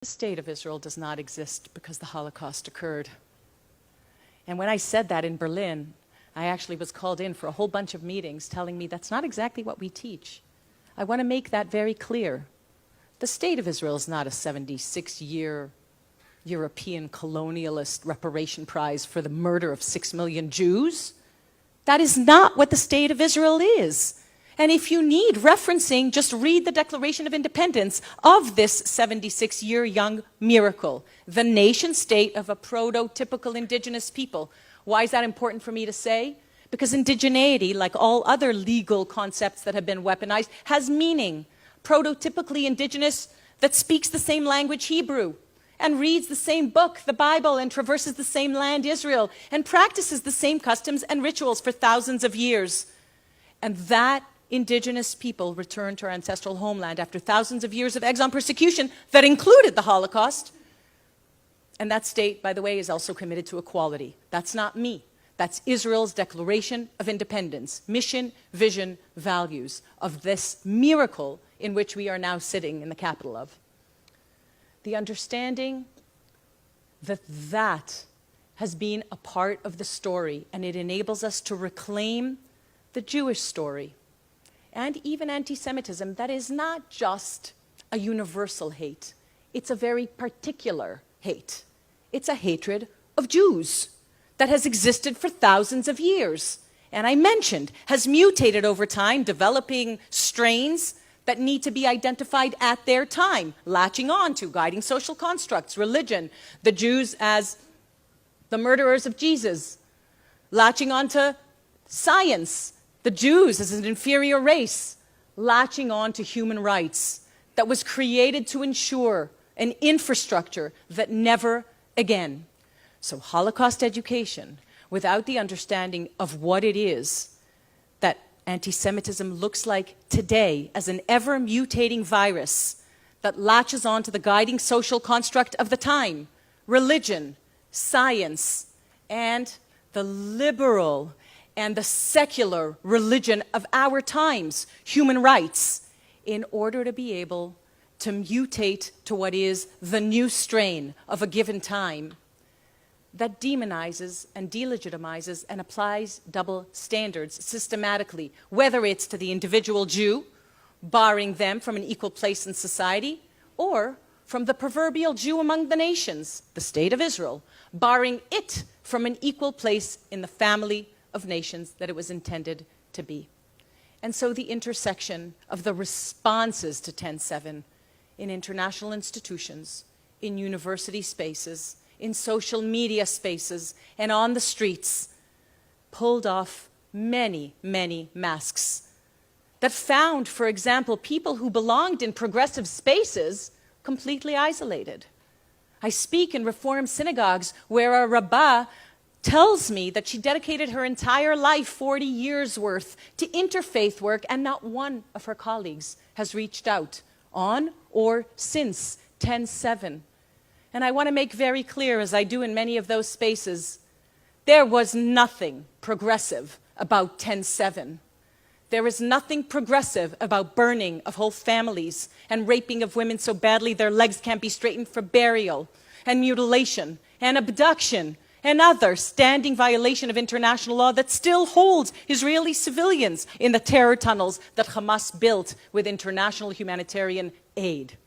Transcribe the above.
The state of Israel does not exist because the Holocaust occurred. And when I said that in Berlin, I actually was called in for a whole bunch of meetings telling me that's not exactly what we teach. I want to make that very clear. The state of Israel is not a 76-year European colonialist reparation prize for the murder of 6 million Jews. That is not what the state of Israel is. And if you need referencing, just read the Declaration of Independence of this 76-year young miracle, the nation state of a prototypical indigenous people. Why is that important for me to say? Because indigeneity, like all other legal concepts that have been weaponized, has meaning. Prototypically indigenous that speaks the same language, Hebrew, and reads the same book, the Bible, and traverses the same land, Israel, and practices the same customs and rituals for thousands of years. And that indigenous people returned to our ancestral homeland after thousands of years of exile and persecution that included the Holocaust. And that state, by the way, is also committed to equality. That's not me. That's Israel's Declaration of Independence, mission, vision, values of this miracle in which we are now sitting in the capital of. The understanding that that has been a part of the story, and it enables us to reclaim the Jewish story and even anti-Semitism that is not just a universal hate. It's a very particular hate. It's a hatred of Jews that has existed for thousands of years. And I mentioned, has mutated over time, developing strains that need to be identified at their time, latching on to guiding social constructs, religion, the Jews as the murderers of Jesus, latching on to science, the Jews as an inferior race, latching on to human rights that was created to ensure an infrastructure that never again. So Holocaust education, without the understanding of what it is that anti-Semitism looks like today as an ever-mutating virus that latches on to the guiding social construct of the time, religion, science, and the liberal and the secular religion of our times, human rights, in order to be able to mutate to what is the new strain of a given time that demonizes and delegitimizes and applies double standards systematically, whether it's to the individual Jew, barring them from an equal place in society, or from the proverbial Jew among the nations, the state of Israel, barring it from an equal place in the family of nations that it was intended to be. And so the intersection of the responses to 10/7 in international institutions, in university spaces, in social media spaces, and on the streets, pulled off many, many masks that found, for example, people who belonged in progressive spaces completely isolated. I speak in Reform synagogues where a rabbah tells me that she dedicated her entire life, 40 years worth, to interfaith work, and not one of her colleagues has reached out on or since 10/7. And I want to make very clear, as I do in many of those spaces, there was nothing progressive about 10/7. There is nothing progressive about burning of whole families and raping of women so badly their legs can't be straightened for burial, and mutilation and abduction and other standing violation of international law that still holds Israeli civilians in the terror tunnels that Hamas built with international humanitarian aid.